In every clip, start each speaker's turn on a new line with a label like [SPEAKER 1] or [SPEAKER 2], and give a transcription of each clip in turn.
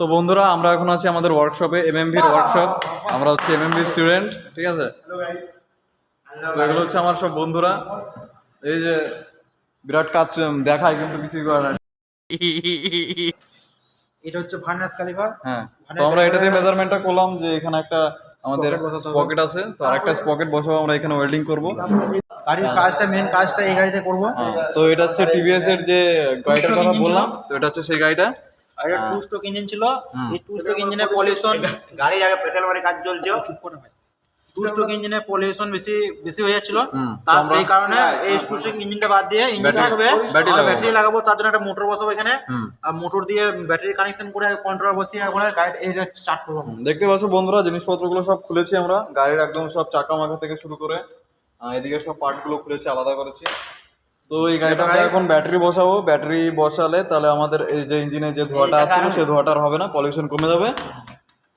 [SPEAKER 1] তো বন্ধুরা আমরা এখন আছি আমাদের ওয়ার্কশপে, এমএমভির ওয়ার্কশপ। আমরা হচ্ছে এমএমভি স্টুডেন্ট, ঠিক আছে। তো এগুলো হচ্ছে আমার সব বন্ধুরা। এই যে বিরাট কাজ দেখায় কিন্তু কিছুই করে না।
[SPEAKER 2] এটা হচ্ছে ভার্নাস ক্যালিপার।
[SPEAKER 1] হ্যাঁ, তো আমরা এটা দিয়ে মেজারমেন্টটা করলাম যে এখানে একটা আমাদের স্পকেট আছে, তো আরেকটা স্পকেট বসাবো আমরা এখানে ওয়েল্ডিং করব।
[SPEAKER 2] গাড়ির কাজটা, মেন কাজটা এই গাড়িতে করব।
[SPEAKER 1] তো এটা হচ্ছে টিভিএস এর যে গাড়িটার কথা বললাম, তো এটা হচ্ছে সেই গাড়িটা।
[SPEAKER 2] আর এটা টু স্ট্রোক ইঞ্জিন ছিল। এই টু স্ট্রোক ইঞ্জিনের পলিউশন,
[SPEAKER 3] গাড়ি জায়গায় পেট্রোল মারে কাজ চলছে।
[SPEAKER 2] চুপ করে ভাই। টু স্ট্রোক ইঞ্জিনের পলিউশন বেশি হয়ে যাচ্ছিল, তার সেই কারণে এই টু স্ট্রোক ইঞ্জিনটা বাদ দিয়ে ইঞ্জিন লাগাবে, ব্যাটারি লাগাবো। তার জন্য একটা মোটর বসাবো এখানে, আর মোটর দিয়ে ব্যাটারি কানেকশন করে কন্ট্রোলার বসিয়ে এখন গাড়ি এইটা স্টার্ট করবো।
[SPEAKER 1] দেখতে পাচ্ছ বন্ধুরা, জিনিসপত্রগুলো সব খুলেছি আমরা, গাড়ির একদম সব চাকা মাথা থেকে শুরু করে এদিকে সব পার্টগুলো খুলেছি, আলাদা করেছি। তো এই গাড়িটা আমরা এখন ব্যাটারি বসাবো। ব্যাটারি বসালে তাহলে আমাদের এই যে ইঞ্জিনে যে ধোঁয়াটা আসছিল সেই ধোঁয়াটা আর হবে না, পলিউশন কমে যাবে।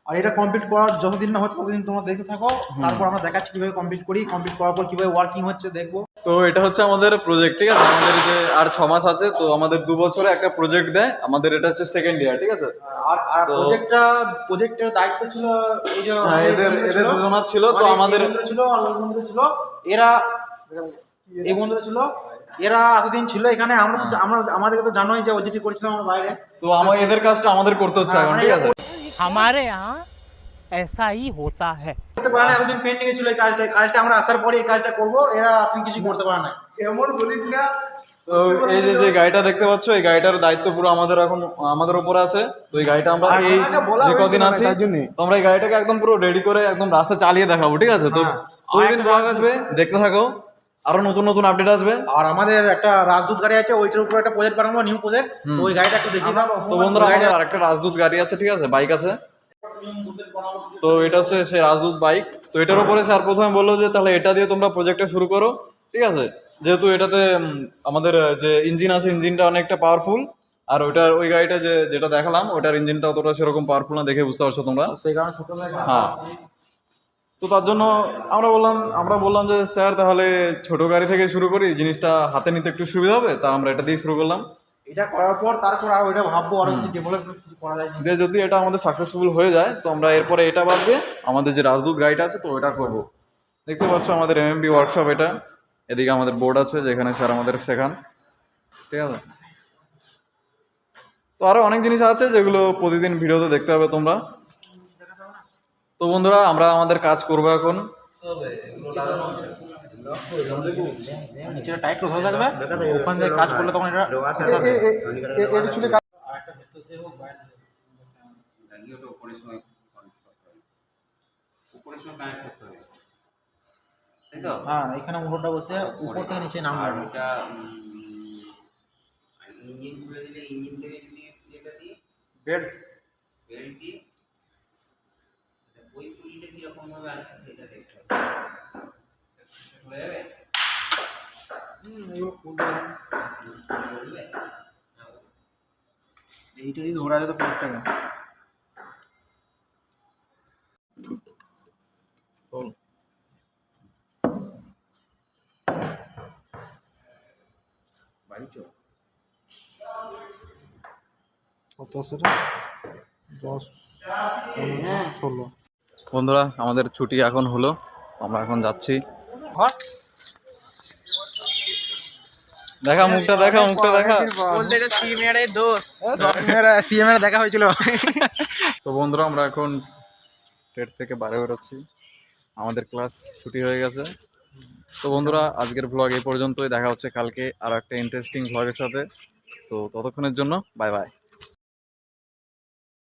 [SPEAKER 2] আর এটা কমপ্লিট করার যতদিন না হচ্ছে ততদিন তোমরা দেখতে থাকো, তারপর আমরা দেখাচ্ছি কিভাবে কমপ্লিট করি, কমপ্লিট করার পর কিভাবে ওয়ার্কিং হচ্ছে দেখবো।
[SPEAKER 1] তো এটা হচ্ছে আমাদের প্রজেক্ট, ঠিক আছে। আমাদের যে আর 6 মাস আছে, তো আমাদের 2 বছরে একটা প্রজেক্ট দেয় আমাদের। এটা হচ্ছে সেকেন্ড ইয়ার, ঠিক আছে।
[SPEAKER 2] আর প্রজেক্টের দায়িত্ব ছিল এই যে
[SPEAKER 1] এদের দুজনা ছিল, তো আমাদের
[SPEAKER 2] ছিল আর ওই বন্ধুরা ছিল। এই বন্ধুরা ছিল, এরা এতদিন ছিল এখানে। আমরা আমাদেরকে তো জানোই যে ওজিটি করেছিলাম আমরা বাইরে,
[SPEAKER 1] তো এদের কাজটা আমাদের করতে হচ্ছে এখন, ঠিক আছে।
[SPEAKER 4] हमारे यहाँ ऐसा ही होता है।
[SPEAKER 2] করতে পারে না, এতদিন পেন্ডিং এ ছিল এই কাজটা আমরা আসার পরে এই কাজটা করবো, এরা আপনি কিছু করতে পারে না, এমন বলিস না।
[SPEAKER 1] তো এই যে গাড়িটা দেখতে পাচ্ছ, এই গাড়িটার দায়িত্ব পুরো আমাদের এখন আমাদের উপরে আছে। তো এই গাড়িটা আমরা এই যে কদিন আছি, তো আমরা এই গাড়িটাকে একদম পুরো রেডি করে একদম রাস্তা চালিয়ে দেখাবো, ঠিক আছে। তো ওই দিন ব্লগ আসবে, দেখতে থাকো, আরো নতুন নতুন আপডেট আসবে।
[SPEAKER 2] আর আমাদের একটা রাজদূত গাড়ি আছে, ওইটার উপর একটা প্রজেক্ট বানাবো, নিউ প্রজেক্ট। তো ওই গাড়িটা একটু দেখিয়ে দাও।
[SPEAKER 1] তো বন্ধুরা আমাদের আরেকটা রাজদূত গাড়ি আছে, ঠিক আছে, বাইক আছে। তো এটা হচ্ছে সেই রাজদূত বাইক। তো এটার উপরে স্যার প্রথমে বললো যে তাহলে এটা দিয়ে তোমরা প্রজেক্টটা শুরু করো, ঠিক আছে। যেহেতু এটাতে আমাদের যে ইঞ্জিন আছে, ইঞ্জিনটা অনেকটা পাওয়ারফুল। আর ওই গাড়িটা যেটা দেখালাম, ওটার ইঞ্জিনটা অতটা সেরকম পাওয়ারফুল না, দেখে বুঝতে পারছো তোমরা।
[SPEAKER 2] সেই কারণে ছোট
[SPEAKER 1] হ্যাঁ, তো তার জন্য আমরা বললাম যে স্যার তাহলে ছোট গাড়ি থেকে শুরু করি, জিনিসটা হাতে নিতে একটু সুবিধা হবে। তা আমরা এটা দিয়ে শুরু করলাম।
[SPEAKER 2] এটা করার পর তারপর আর ওইটা ভাববো আরো কিছু ডেভেলপমেন্ট কিছু করা যায়।
[SPEAKER 1] যে যদি এটা আমাদের সাকসেসফুল হয়ে যায়, তো আমরা এরপরে এটা বাদ দিয়ে আমাদের যে রাজদূত গাড়িটা আছে, তো ওইটা করবো। দেখতে পাচ্ছ আমাদের এমএমবি ওয়ার্কশপ এটা। এদিকে আমাদের বোর্ড আছে যেখানে স্যার আমাদের শেখান, ঠিক আছে। তো আরো অনেক জিনিস আছে যেগুলো প্রতিদিন ভিডিওতে দেখতে হবে তোমরা। তো বন্ধুরা আমরা আমাদের কাজ করবো এখন।
[SPEAKER 2] নিচেটা টাইট কোথাও থাকবে, ওখান থেকে কাজ করলে তখন এটা হ্যাঁ, এখানে মোটরটা বসে উপর থেকে নিচে নামবে।
[SPEAKER 3] ইঞ্জিন খুলে দিলে ইঞ্জিন থেকে যদি এটা দিই
[SPEAKER 2] বেল্ট
[SPEAKER 3] দিই, ওই পুলিটা কিরকম ভাবে আছে সেটা দেখতে হবে। খুলে যাবে,
[SPEAKER 2] এইটা যদি ধরা যেত পুরোটাকে। কত সেটা 10 15 16।
[SPEAKER 1] বন্ধুরা আমাদের ছুটি এখন হলো, আমরা এখন যাচ্ছি। দেখা মুখটা দেখা
[SPEAKER 2] বলতে এটা সিএম এর দোস্ত, সিএম এর দেখা হয়েছিল।
[SPEAKER 1] তো বন্ধুরা আমরা এখন টেট থেকে বাইরে বেরোচ্ছি, আমাদের ক্লাস ছুটি হয়ে গেছে। তো বন্ধুরা আজকের ভ্লগ এই পর্যন্তই, দেখা হচ্ছে কালকে আর একটা ইন্টারেস্টিং ভ্লগের সাথে। তো ততক্ষণের জন্য বাই বাই।